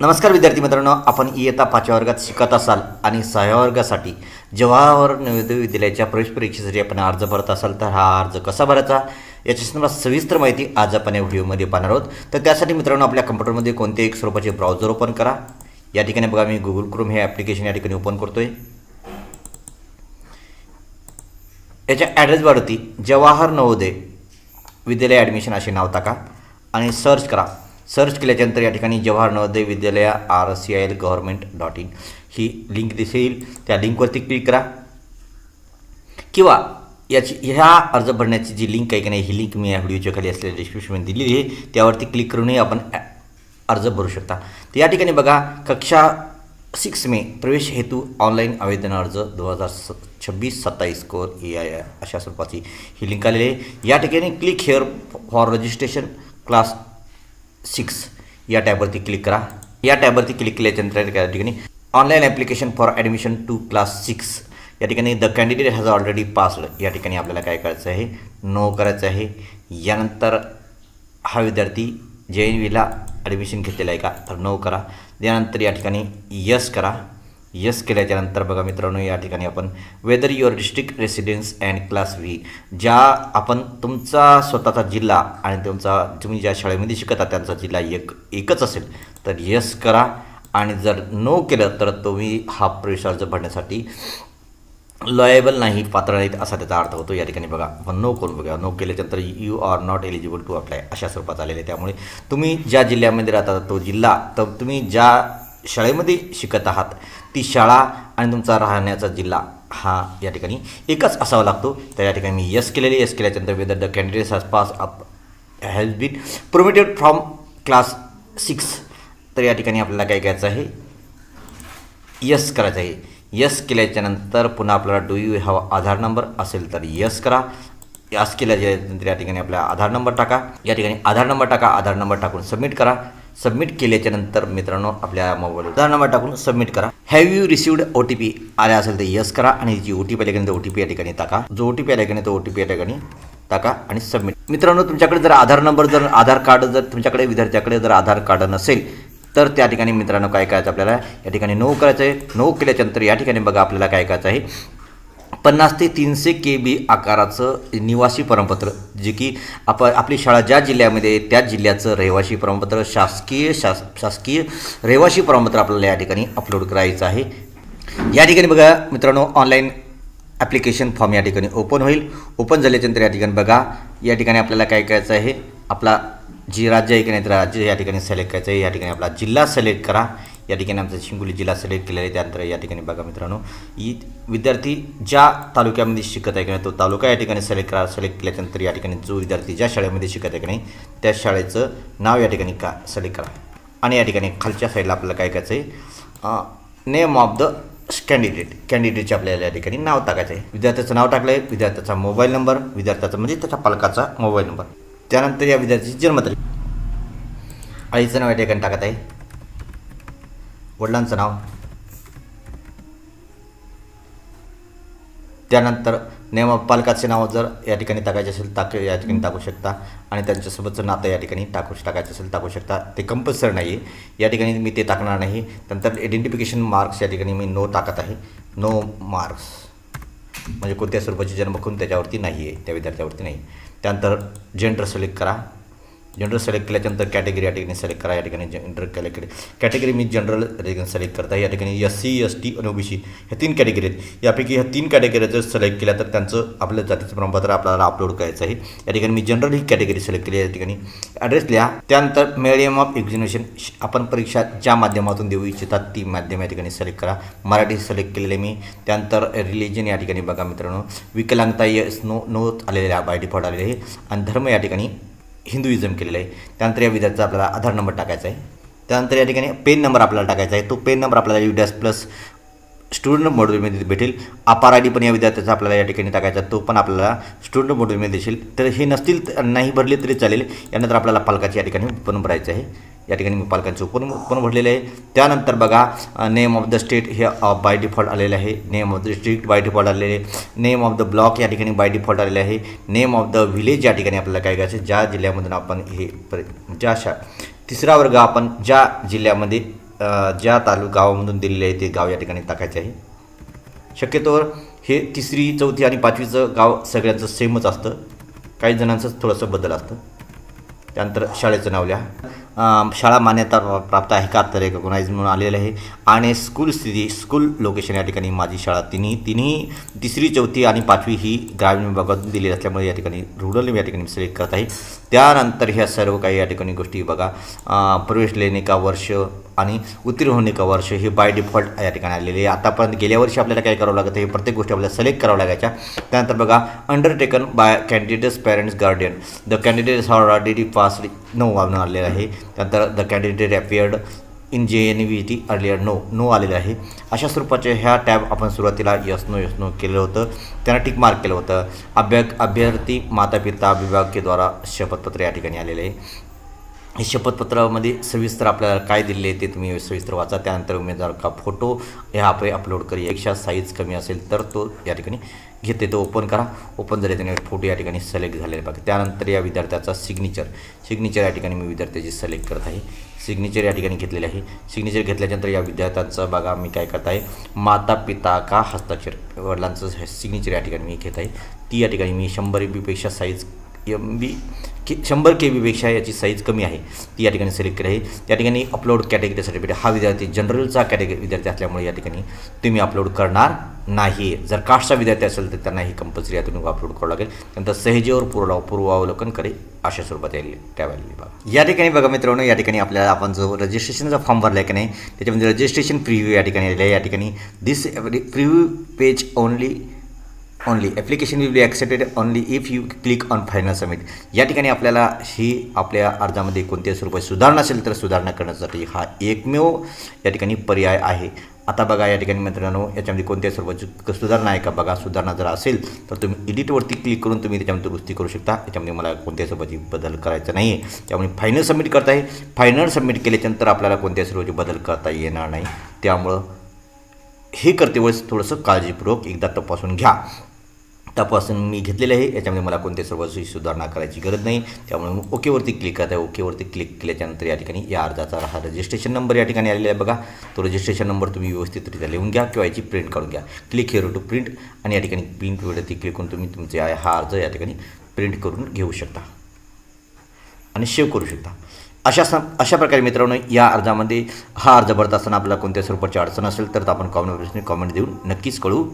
नमस्कार विद्यार्थी मित्रांनो, आपण इयत्ता 5व्या वर्गात शिकत असाल आणि 6व्या वर्गासाठी जवाहर नवोदय विद्यालयाच्या प्रवेश परीक्षेसाठी आपण अर्ज भरत असाल तर हा अर्ज कसा भरायचा याची संदर्भात सविस्तर माहिती आज आपण या व्हिडिओमध्ये पाहणार आहोत। तर त्यासाठी मित्रांनो आपल्या कॉम्प्युटरमध्ये कोणत्याही एक स्वरूपाचे ब्राउझर ओपन करा। या ठिकाणी बघा मी गुगल क्रोम हे ॲप्लिकेशन या ठिकाणी ओपन करतोय। याच्या ॲड्रेस बारवरती जवाहर नवोदय विद्यालय ॲडमिशन असे नाव टाका आणि सर्च करा। सर्च केल्यानंतर या ठिकाणी जवाहर नवोदय विद्यालय rcil.government.in ही लिंक दिसेल। त्या लिंकवरती क्लिक करा किंवा ह्या अर्ज भरण्याची जी लिंक आहे की नाही ही लिंक मी या व्हिडिओच्या खाली असलेल्या डिस्क्रिप्शनमध्ये दिलेली आहे, त्यावरती क्लिक करूनही आपण अर्ज भरू शकता। तर या ठिकाणी बघा कक्षा 6 मे प्रवेश हेतू ऑनलाईन आवेदन अर्ज 2026-27 कोर EIR अशा स्वरूपाची ही लिंक आलेली आहे। या ठिकाणी click here for registration class 6 या टॅबवरती क्लिक करा। या टॅबवरती क्लिक केल्यानंतर या ठिकाणी online application for admission to class 6 या ठिकाणी the candidate has already passed या ठिकाणी आपल्याला काय करायचं आहे, नो करायचं आहे। यानंतर हा विद्यार्थी JNVला ॲडमिशन घेतलेला आहे का तर नो करा। त्यानंतर या ठिकाणी यस करा। यस केल्याच्यानंतर बघा मित्रांनो या ठिकाणी आपण whether your district residence and class V ज्या आपण तुमचा स्वतःचा जिल्हा आणि तुम्ही ज्या शाळेमध्ये शिकत आहात त्यांचा जिल्हा एकच असेल तर यस करा। आणि जर नो केलं तर तुम्ही हा प्रवेश अर्ज भरण्यासाठी लॉयबल नाही, पात्र नाहीत असा त्याचा अर्थ होतो। या ठिकाणी बघा आपण नो करून बघा, नो केल्यानंतर you are not eligible to apply अशा स्वरूपात आलेले आहे। त्यामुळे तुम्ही ज्या जिल्ह्यामध्ये राहता तो जिल्हा, तर तुम्ही ज्या शाळेमध्ये शिकत आहात ती शाळा आणि तुमचा राहण्याचा जिल्हा हा या ठिकाणी एकच असावा लागतो। तर या ठिकाणी मी यस केलेले, यस केल्यानंतर whether the candidate has pass up has been promoted from class 6 तर या ठिकाणी आपल्याला काय करायचं आहे, यस करायचं आहे। यस केल्याच्यानंतर पुन्हा आपल्याला do you have Aadhaar number असेल तर यस करा। यस केल्याच्यानंतर या ठिकाणी आपला आधार नंबर टाका। या ठिकाणी आधार नंबर टाका, आधार नंबर टाकून सबमिट करा। सबमिट केल्याच्यानंतर मित्रांनो आपल्या मोबाईल आधार नंबर टाकून सबमिट करा। हॅव यू रिसिव्ड OTP आला असेल तर यस करा आणि जी OTP आली की OTP या ठिकाणी टाका। जो OTP आला की तो OTP या ठिकाणी टाका आणि सबमिट। मित्रांनो तुमच्याकडे जर आधार नंबर जर आधार कार्ड जर तुमच्याकडे विद्यार्थ्याकडे जर आधार कार्ड नसेल तर त्या ठिकाणी मित्रांनो काय करायचं आपल्याला या ठिकाणी नो करायचं आहे। नो केल्याच्यानंतर या ठिकाणी बघा आपल्याला काय करायचं आहे 50 ते 300 KB आकाराचं निवासी प्रमाणपत्र जे की आपली शाळा ज्या जिल्ह्यामध्ये त्या जिल्ह्याचं रहिवासी प्रमाणपत्र शासकीय रहिवासी प्रमाणपत्र आपल्याला या ठिकाणी अपलोड करायचं आहे। या ठिकाणी बघा मित्रांनो ऑनलाईन ॲप्लिकेशन फॉर्म या ठिकाणी ओपन होईल। ओपन झाल्यानंतर या ठिकाणी बघा या ठिकाणी आपल्याला काय करायचं आहे, आपला जी राज्य आहे की नाही राज्य या ठिकाणी सिलेक्ट करायचं आहे। या ठिकाणी आपला जिल्हा सिलेक्ट करा। या ठिकाणी आमचा हिंगोली जिल्हा सिलेक्ट केलेला आहे। त्यानंतर या ठिकाणी बघा मित्रांनो विद्यार्थी ज्या तालुक्यामध्ये शिकत आहे की नाही तो तालुका या ठिकाणी सिलेक्ट करा। सिलेक्ट केल्यानंतर या ठिकाणी जो विद्यार्थी ज्या शाळेमध्ये शिकत आहे की नाही त्या शाळेचं नाव या ठिकाणी सिलेक्ट करा। आणि या ठिकाणी खालच्या साईडला आपल्याला काय करायचं आहे, नेम ऑफ द कॅन्डिडेटचे आपल्याला या ठिकाणी नाव टाकायचं आहे। विद्यार्थ्याचं नाव टाकलं आहे, विद्यार्थ्याचा मोबाईल नंबर, विद्यार्थ्याचा म्हणजे त्याच्या पालकाचा मोबाईल नंबर, त्यानंतर या विद्यार्थ्याची जन्मतारीख, आईचं नाव या ठिकाणी टाकत आहे, वडिलांचं नाव, त्यानंतर नेम ऑफ पालकाचे नाव जर या ठिकाणी टाकायचे असेल या ठिकाणी टाकू शकता आणि त्यांच्यासोबतचं नातं या ठिकाणी टाकायचं असेल टाकू शकता। ते कंपल्सरी नाही आहे, या ठिकाणी मी ते टाकणार नाही। त्यानंतर आयडेंटिफिकेशन मार्क्स या ठिकाणी मी नो टाकत आहे, नो मार्क्स म्हणजे कोणत्या स्वरूपाची जन्मखून त्याच्यावरती नाही आहे, त्या विद्यार्थ्यावरती नाही। त्यानंतर जेंडर सिलेक्ट करा। जेंडर सिलेक्ट केल्यानंतर कॅटेगरी या ठिकाणी सिलेक्ट करा। या ठिकाणी जेंडर कॅटेगरी मी जनरल या ठिकाणी सिलेक्ट करता। या ठिकाणी SC ST आणि OBC ह्या 3 कॅटेगरी आहेत। यापैकी ह्या 3 कॅटेगरी जर सिलेक्ट केल्या तर त्यांचं आपलं जातीचं प्रमाणपत्र आपल्याला अपलोड करायचं आहे। या ठिकाणी मी जनरल ही कॅटेगरी सिलेक्ट केली। या ठिकाणी ॲड्रेस लिहा। त्यानंतर मीडियम ऑफ एक्झामिनेशन आपण परीक्षा ज्या माध्यमातून देऊ इच्छितात ती माध्यम या ठिकाणी सिलेक्ट करा। मराठी सिलेक्ट केलेले मी। त्यानंतर रिलिजन या ठिकाणी बघा मित्रांनो विकलांगता नो आलेले बाय डिफॉल्ट आलेले आहे आणि धर्म या ठिकाणी हिंदुइझम केलेलं आहे। त्यानंतर या विद्यार्थ्याचा आपल्याला आधार नंबर टाकायचा आहे। त्यानंतर या ठिकाणी पेन नंबर आपल्याला टाकायचा आहे। तो पेन नंबर आपल्याला UDAS+ स्टुडंट मॉड्यूलमध्ये भेटेल। अपार ID पण या विद्यार्थ्याचा आपल्याला या ठिकाणी टाकायचा, तो पण आपल्याला स्टुडंट मॉड्यूलमध्ये दिसेल। तर हे नसतील नाही भरले तरी चालेल। यानंतर आपल्याला पालकाची या ठिकाणी उत्पन्न भरायचं आहे। या ठिकाणी मी पालकांचं उत्पन्न भरलेलं आहे। त्यानंतर बघा नेम ऑफ द स्टेट हे बाय डिफॉल्ट आलेलं आहे। Name of the district by default आलेले आहे। नेम ऑफ द ब्लॉक या ठिकाणी बाय डिफॉल्ट आलेले आहे। नेम ऑफ द विलेज या ठिकाणी आपल्याला काय करायचं, ज्या जिल्ह्यामधून आपण हे तिसरा वर्ग आपण ज्या जिल्ह्यामध्ये ज्या गावामधून दिलेले आहे ते गाव या ठिकाणी टाकायचे आहे. शक्यतोवर हे 3री 4थी आणि 5वीचं गाव सगळ्यांचं सेमच असतं, काही जणांचंच थोडंसं बदल असतं. त्यानंतर शाळेचं नाव लिहा. शाळा मान्यता प्राप्त आहे का तर रेकॉग्नाइज म्हणून आलेलं आहे. आणि स्कूल स्थिती, स्कूल लोकेशन या ठिकाणी माझी शाळा तिन्ही 3री 4थी आणि 5वी ही ग्रामीण विभागातून दिलेली असल्यामुळे या ठिकाणी रुरल या ठिकाणी सिलेक्ट करत आहे. त्यानंतर ह्या सर्व काही या ठिकाणी गोष्टी बघा. प्रवेश लेणे का वर्ष आणि उत्तीर्ण होणे का वर्ष हे बाय डिफॉल्ट या ठिकाणी आलेले आहे. आतापर्यंत गेल्या वर्षी आपल्याला काय करावं लागतं, हे प्रत्येक गोष्टी आपल्याला सिलेक्ट करावं लागायच्या. त्यानंतर बघा undertaken by candidates parents guardian, the candidates or already pass no आलेलं आहे. त्यानंतर the candidate appeared in JNVT earlier no आलेलं आहे. अशा स्वरूपाचे ह्या टॅब आपण सुरुवातीला यस नो केलं होतं, त्यांना टिक मार्क केलं होतं. अभ्यर्थी माता पिता विभाग के द्वारा शपथपत्र या ठिकाणी आलेले आहे. हे शपथपत्रामध्ये सविस्तर आपल्याला काय दिले आहे ते तुम्ही सविस्तर वाचा. त्यानंतर उमेदवार का फोटो ह्या आपण अपलोड करूया. एकशा साईज कमी असेल तर तो या ठिकाणी घेते, तो ओपन करा. ओपन झाले त्याने फोटो या ठिकाणी सिलेक्ट झालेले बघा. त्यानंतर या विद्यार्थ्याचा सिग्नेचर या ठिकाणी मी विद्यार्थ्याची सिलेक्ट करत आहे. सिग्नेचर या ठिकाणी घेतलेले आहे. सिग्नेचर घेतल्यानंतर या विद्यार्थ्यांचं बघा मी काय करत आहे, माता पिता का हस्ताक्षर वडिलांचं सिग्नेचर या ठिकाणी मी घेत आहे. ती या ठिकाणी मी 100 MB साईज 100 KB याची साईज कमी आहे ती या ठिकाणी सिलेक्ट केली आहे. त्या ठिकाणी अपलोड कॅटेगरी सर्टिफिकेट, हा विद्यार्थी जनरलचा कॅटेगरी विद्यार्थी असल्यामुळे या ठिकाणी तुम्ही अपलोड करणार नाही. जर कास्टचा विद्यार्थी असेल तर त्यांना ही कंपल्सरी यातून अपलोड करावं लागेल. त्यानंतर सहजेवर पूर्वावलोकन करे अशा स्वरूपात येईल त्यावेळेला बघा. या ठिकाणी बघा मित्रांनो, या ठिकाणी आपल्याला आपण जो रजिस्ट्रेशनचा फॉर्म भरला आहे की नाही त्याच्यामध्ये रजिस्ट्रेशन प्रिव्ह्यू या ठिकाणी आलेलं आहे. या ठिकाणी this preview page only application will be accepted only if you click on final submit. या ठिकाणी आपल्याला ही आपल्या अर्जामध्ये कोणत्याही स्वरूपाची सुधारणा असेल तर सुधारणा करण्यासाठी हा एकमेव या ठिकाणी पर्याय आहे. आता बघा या ठिकाणी मित्रांनो याच्यामध्ये कोणत्याही स्वरूपाची सुधारणा आहे का बघा. सुधारणा जर असेल तर तुम्ही एडिटवरती क्लिक करून तुम्ही त्याच्यामध्ये दुरुस्ती करू शकता. याच्यामध्ये मला कोणत्याही स्वरूपाची बदल करायचा नाही आहे, त्यामुळे फायनल सबमिट करता आहे. फायनल सबमिट केल्याच्यानंतर आपल्याला कोणत्याही स्वरूपाची बदल करता येणार नाही. त्यामुळं हे करते वेळेस थोडंसं काळजीपूर्वक एकदा तपासून घ्या. तपासून मी घेतलेलं आहे, याच्यामध्ये मला कोणत्याही स्वरूपाची सुधारणा करायची गरज नाही. त्यामुळे ओकेवरती क्लिक करत आहे. ओकेवरती क्लिक केल्याच्यानंतर या ठिकाणी या अर्जाचा हा रजिस्ट्रेशन नंबर या ठिकाणी आलेला आहे बघा. तो रजिस्ट्रेशन नंबर तुम्ही व्यवस्थितरित्या लिहून घ्या किंवा याची प्रिंट काढून घ्या. क्लिक हिअर टू प्रिंट आणि या ठिकाणी प्रिंटवरती क्लिक करून तुम्ही तुमचे हा अर्ज या ठिकाणी प्रिंट करून घेऊ शकता आणि सेव्ह करू शकता. अशा प्रकारे मित्रांनो या अर्जामध्ये हा अर्ज भरत असताना आपल्याला कोणत्या स्वरूपाची अडचण असेल तर आपण कॉमेंट देऊन नक्कीच कळू